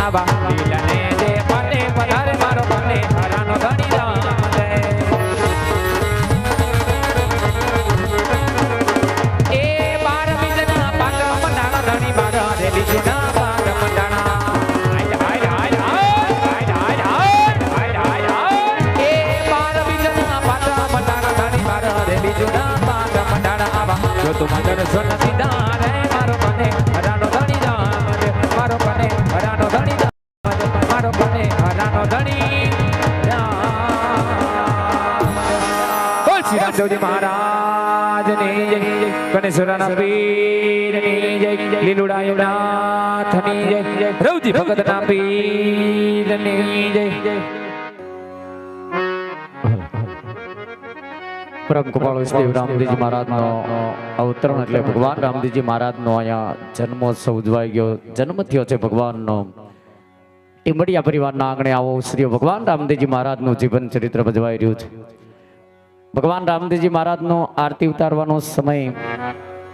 આવા લીલાને જે મને પધારે મારો મને હરાનો ધણી રામ જય એ બાર બીજના પાટ મંડાણા ધણી મારા રે બીજના પાટ મંડાણા જો તું મદર સોન સીધા રે મારો મને હરાનો ધણી રામ મારો મને હરાનો ધણી રામ મારો મને હરાનો ધણી રામ બોલ શ્રી રામદેવજી મહારાજ ની જય ગણેશ્વરના પીર ની જય લીલુડા યુનાથ ની જય રવજી ભગત ના પીર ની જય પરમ કૃપાળુ શ્રી રામદેવજી મહારાજનો અવતરણ એટલે ભગવાન રામદેવજી મહારાજનો અહીંયા જન્મોત્સવ ઉજવાઈ ગયો જન્મ થયો છે ભગવાનનો ટીમડિયા પરિવારના આંગણે આવો શ્રી ભગવાન રામદેવજી મહારાજનું જીવન ચરિત્ર ભજવાઈ રહ્યું છે ભગવાન રામદેવજી મહારાજનો આરતી ઉતારવાનો સમય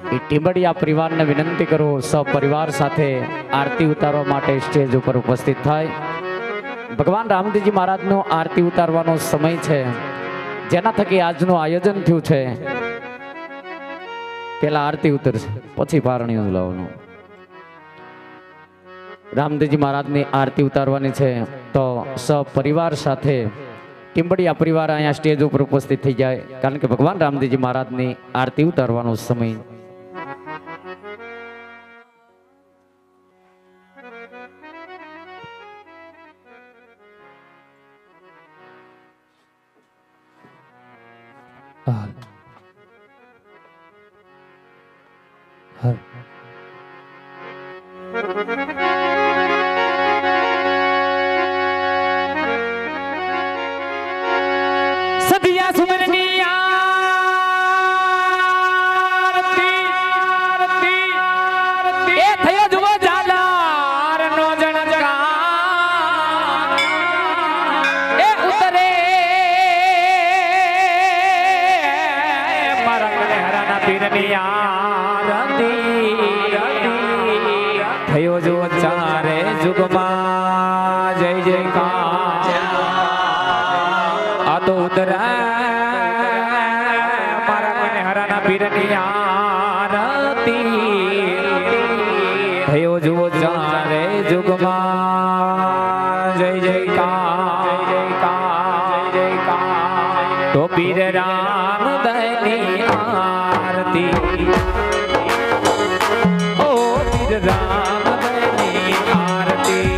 એ ટીમડિયા પરિવારને વિનંતી કરો સપરિવાર સાથે આરતી ઉતારવા માટે સ્ટેજ ઉપર ઉપસ્થિત થાય ભગવાન રામદેવજી મહારાજનો આરતી ઉતારવાનો સમય છે જેના થકી આજનું આયોજન થયું છે પેલા આરતી ઉતરશે પછી પારણી લાવવાનું રામદેવજી મહારાજની આરતી ઉતારવાની છે તો સપરિવાર સાથે ટીમડિયા પરિવાર અહીંયા સ્ટેજ ઉપર ઉપસ્થિત થઈ જાય કારણ કે ભગવાન રામદેવજી મહારાજની આરતી ઉતારવાનો સમય સદિયા સુમરની આરતી એ થયો જુઓ ઝાલર નો જણકાર એ ઉતરે મારા મને હરાના પીરની આરતી થયો જુઓ ચારે જુગમાં જય જયકાર આ તો મારા મને હરાના પીરની આરતી થયો જુઓ ચારે જુગમાં જય જયકાર જય જયકાર તો પીર રામ દયની આરતી ઓ પીર રામ દયની આરતી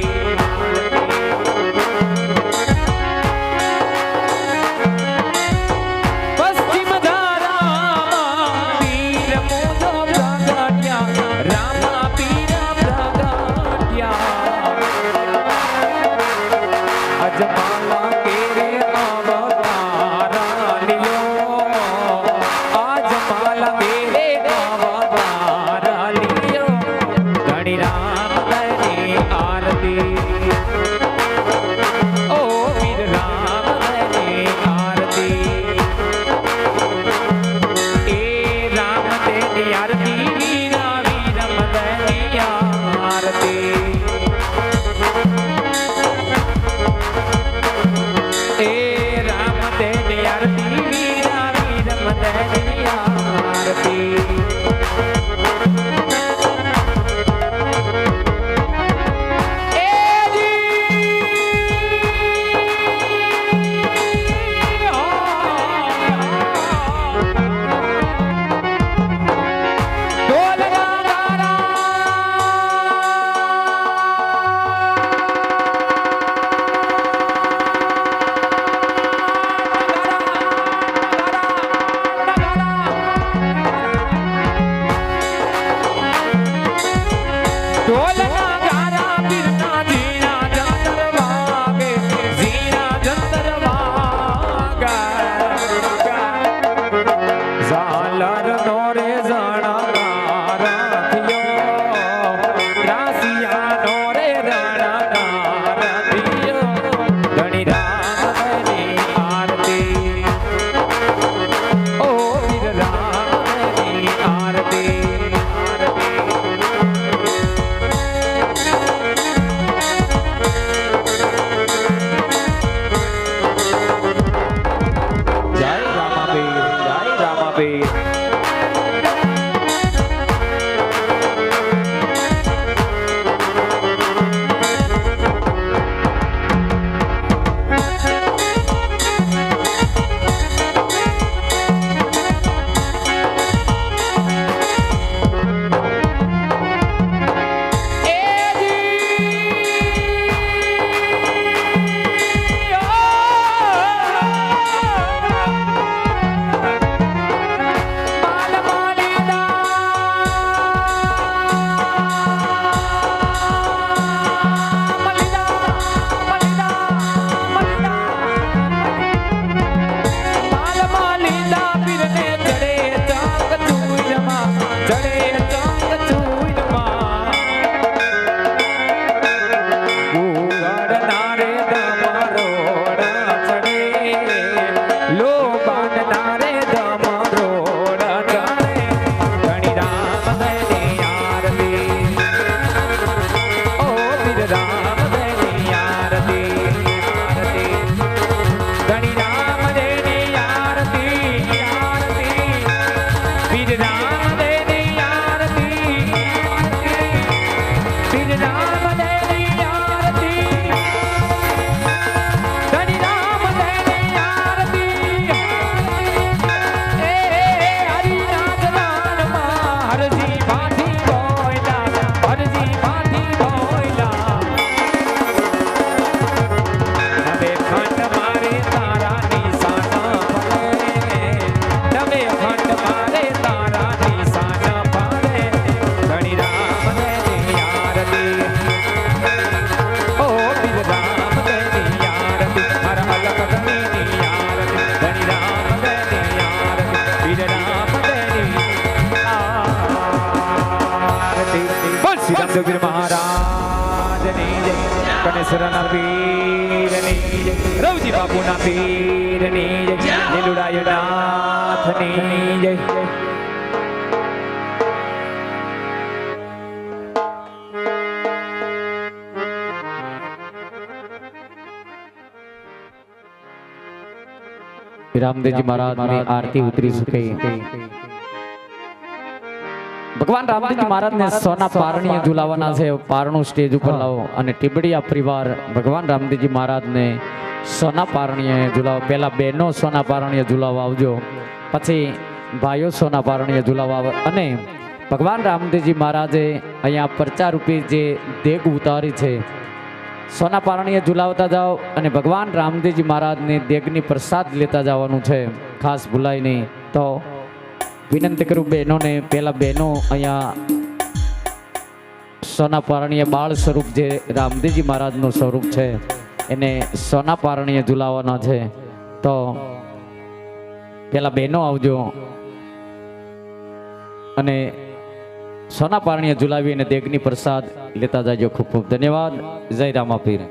અજમાલા કેરે અવતાર લિયો અજમાલા કેરે અવતાર લિયો ધણી રામ દયની આરતી ઓ વીર રામ દયની આરતી એ રામ દયની આરતી વીરા વીરમ દયની આરતી શ્રી રામદેવપીર મહારાજની જય, કનેશ્વરના પીરની જય, રવજી બાપુના પીરની જય, લીલુડાયનાથની જય. રામદેવજી મહારાજની આરતી ઉતરી શકે. ભગવાન રામદેવજી મહારાજને સોના પારણીએ ઝુલાવવાના છે. પારણું સ્ટેજ ઉપર લાવો અને ટીબડિયા પરિવાર ભગવાન રામદેવજી મહારાજને સોના પારણીએ ઝુલાવો. પહેલા બહેનો સોના પારણીએ ઝુલાવવા આવજો, પછી ભાઈઓ સોના પારણીએ ઝુલાવવા આવે. અને ભગવાન રામદેવજી મહારાજે અહીંયા પરચા રૂપી જે દેગ ઉતારી છે, સોના પારણીએ ઝુલાવતા જાઓ અને ભગવાન રામદેવજી મહારાજની દેગની પ્રસાદ લેતા જવાનું છે. ખાસ ભૂલાય નહીં. તો વિનંતી કરું બહેનોને, પહેલા બહેનો અહીંયા સોના પારણીએ બાળ સ્વરૂપ જે રામદેવજી મહારાજનું સ્વરૂપ છે એને સોના પારણીએ ઝુલાવવાના છે. તો પહેલા બહેનો આવજો અને સોના પારણીએ ઝુલાવી અને દેગની પ્રસાદ લેતા જાજો. ખૂબ ખૂબ ધન્યવાદ. જય રામાપીર.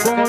ગુણ